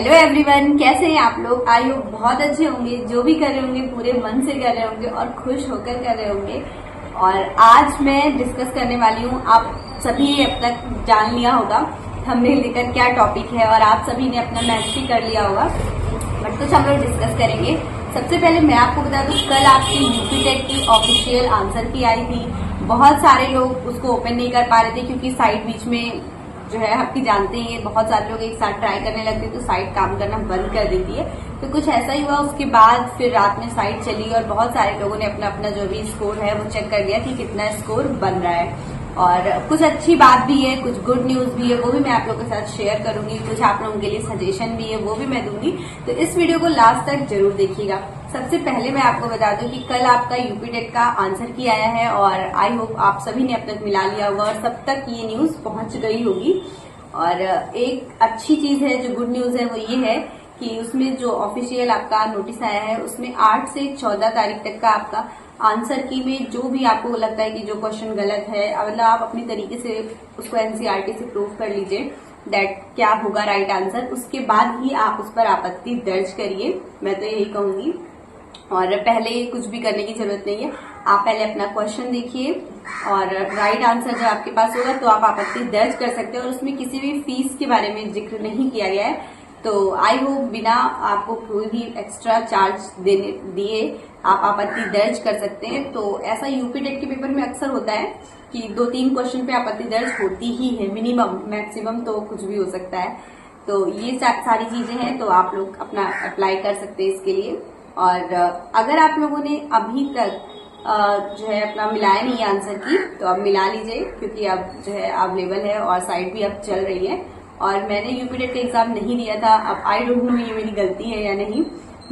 Hello everyone, कैसे हैं आप लोग। आई होप बहुत अच्छे होंगे। जो भी कर रहे होंगे पूरे मन से कर रहे होंगे और खुश होकर कर रहे होंगे। और आज मैं डिस्कस करने वाली हूँ, आप सभी अब तक जान लिया होगा हमने लेकर क्या टॉपिक है और आप सभी ने अपना मैच भी कर लिया होगा, बट कुछ हम लोग डिस्कस करेंगे। सबसे पहले मैं आपको बता दूं, कल आपकी यूपी टेट की ऑफिशियल आंसर की आई थी। बहुत सारे लोग उसको ओपन नहीं कर पा रहे थे क्योंकि साइट बीच में जो है आपकी जानते ही, बहुत सारे लोग एक साथ ट्राई करने लगते तो साइट काम करना बंद कर देती है। तो कुछ ऐसा ही हुआ। उसके बाद फिर रात में साइट चली और बहुत सारे लोगों ने अपना अपना जो भी स्कोर है वो चेक कर लिया कि कितना स्कोर बन रहा है। और कुछ अच्छी बात भी है, कुछ गुड न्यूज भी है, वो भी मैं आप लोगों के साथ शेयर करूंगी। कुछ आप लोगों के लिए सजेशन भी है, वो भी मैं दूंगी। तो इस वीडियो को लास्ट तक जरूर देखिएगा। सबसे पहले मैं आपको बता दूं कि कल आपका यूपी टेट का आंसर की आया है और आई होप आप सभी ने अब तक मिला लिया होगा और सब तक ये न्यूज पहुंच गई होगी। और एक अच्छी चीज है, जो गुड न्यूज है वो ये है कि उसमें जो ऑफिशियल आपका नोटिस आया है उसमें 8 से 14 तारीख तक का आपका आंसर की में जो भी आपको लगता है कि जो क्वेश्चन गलत है, मतलब आप अपनी तरीके से उसको एनसीईआरटी से प्रूव कर लीजिए दैट क्या होगा राइट आंसर। उसके बाद ही आप उस पर आपत्ति दर्ज करिए, मैं तो यही कहूंगी। और पहले कुछ भी करने की जरूरत नहीं है, आप पहले अपना क्वेश्चन देखिए और राइट आंसर जब आपके पास होगा तो आप आपत्ति दर्ज कर सकते हैं। और उसमें किसी भी फीस के बारे में जिक्र नहीं किया गया है, तो आई होप बिना आपको कोई भी एक्स्ट्रा चार्ज दिए आप आपत्ति दर्ज कर सकते हैं। तो ऐसा यूपी टेट के पेपर में अक्सर होता है कि 2-3 क्वेश्चन पे आपत्ति दर्ज होती ही है, मिनिमम, मैक्सिमम तो कुछ भी हो सकता है। तो ये सारी चीजें हैं, तो आप लोग अपना अप्लाई कर सकते हैं इसके लिए। और अगर आप लोगों ने अभी तक जो है अपना मिलाया नहीं आंसर की, तो अब मिला लीजिए क्योंकि अब जो है अवेलेबल है और साइट भी अब चल रही है। और मैंने यूपी टेट का एग्जाम नहीं दिया था, अब आई डोंट नो ये मेरी गलती है या नहीं,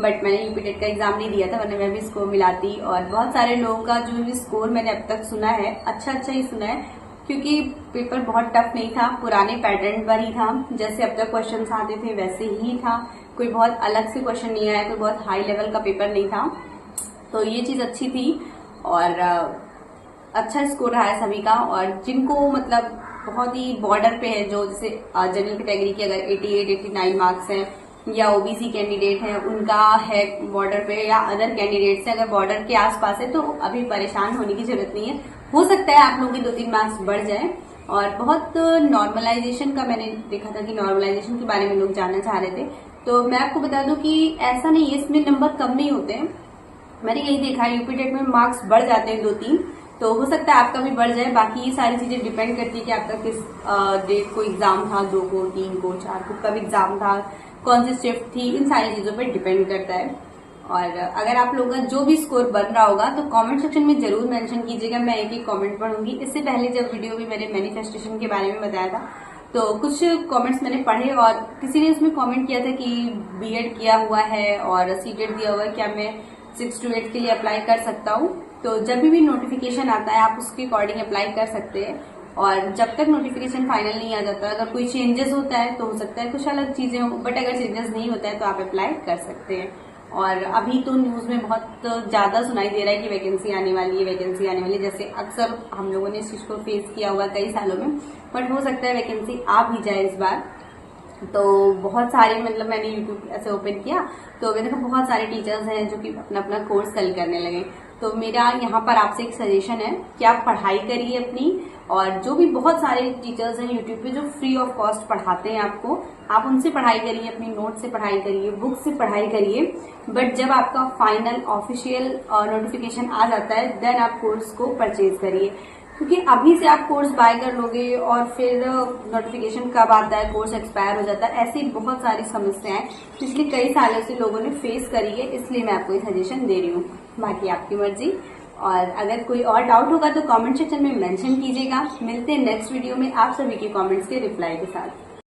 बट मैंने यूपी टेट का एग्जाम नहीं दिया था, वरना मैं भी स्कोर मिलाती। और बहुत सारे लोगों का जो भी स्कोर मैंने अब तक सुना है, अच्छा ही सुना है, क्योंकि पेपर बहुत टफ नहीं था, पुराने पैटर्न पर ही था। जैसे अब तक क्वेश्चन आते थे वैसे ही था, कोई बहुत अलग से क्वेश्चन नहीं आया, कोई बहुत हाई लेवल का पेपर नहीं था। तो ये चीज अच्छी थी और अच्छा स्कोर रहा है सभी का। और जिनको मतलब बहुत ही बॉर्डर पे है, जो जैसे जनरल कैटेगरी के अगर 88-89 मार्क्स हैं या ओबीसी कैंडिडेट हैं उनका है बॉर्डर पे, या अदर कैंडिडेट से अगर बॉर्डर के आसपास है, तो अभी परेशान होने की जरूरत नहीं है। हो सकता है आप लोगों के 2-3 मार्क्स बढ़ जाए। और बहुत नॉर्मलाइजेशन का मैंने देखा था कि नॉर्मलाइजेशन के बारे में लोग जानना चाह रहे थे, तो मैं आपको बता दूं कि ऐसा नहीं है, इसमें नंबर कम नहीं होते हैं। मैंने यही देखा है यूपी टेट में मार्क्स बढ़ जाते हैं 2-3, तो हो सकता है आपका भी बढ़ जाए। बाकी ये सारी चीजें डिपेंड करती है कि आपका किस डेट को एग्जाम था, 2 को, 3 को, 4 को कब एग्जाम था, कौन सी शिफ्ट थी, इन सारी चीजों पर डिपेंड करता है। और अगर आप लोगों का जो भी स्कोर बन रहा होगा तो कमेंट सेक्शन में जरूर मेंशन कीजिएगा, मैं एक एक कमेंट पढ़ूंगी। इससे पहले जब वीडियो में मैंने मैनिफेस्टेशन के बारे में बताया था, तो कुछ कमेंट्स मैंने पढ़े और किसी ने उसमें कमेंट किया था कि बीएड किया हुआ है और सीटेट दिया हुआ है, क्या मैं 6 to 8 के लिए अप्लाई कर सकता हूँ। तो जब भी नोटिफिकेशन आता है आप उसके अकॉर्डिंग अप्लाई कर सकते हैं। और जब तक नोटिफिकेशन फाइनल नहीं आ जाता, अगर कोई चेंजेस होता है तो हो सकता है कुछ अलग चीजें हो, बट अगर चेंजेस नहीं होता है तो आप अप्लाई कर सकते हैं। और अभी तो न्यूज में बहुत ज्यादा सुनाई दे रहा है कि वैकेंसी आने वाली है, वैकेंसी आने वाली है, जैसे अक्सर हम लोगों ने इस चीज को फेस किया हुआ कई सालों में, बट हो सकता है वैकेंसी आ भी जाए इस बार। तो बहुत सारे, मतलब मैंने यूट्यूब ऐसे ओपन किया तो मैंने देखा बहुत सारे टीचर्स हैं जो कि अपना अपना कोर्स सेल करने लगे। तो मेरा यहाँ पर आपसे एक सजेशन है कि आप पढ़ाई करिए अपनी, और जो भी बहुत सारे टीचर्स हैं यूट्यूब पे जो फ्री ऑफ कॉस्ट पढ़ाते हैं आपको, आप उनसे पढ़ाई करिए, अपनी नोट से पढ़ाई करिए, बुक से पढ़ाई करिए। बट जब आपका फाइनल ऑफिशियल नोटिफिकेशन आ जाता है देन आप कोर्स को परचेज करिए, क्योंकि अभी से आप कोर्स बाय कर लोगे और फिर नोटिफिकेशन कब आता है, कोर्स एक्सपायर हो जाता है, ऐसी बहुत सारी समस्याएं पिछले कई सालों से लोगों ने फेस करी है, इसलिए मैं आपको ये सजेशन दे रही हूँ। बाकी आपकी मर्जी। और अगर कोई और डाउट होगा तो कमेंट सेक्शन में मेंशन कीजिएगा। मिलते हैं नेक्स्ट वीडियो में आप सभी के कमेंट्स के रिप्लाई के साथ।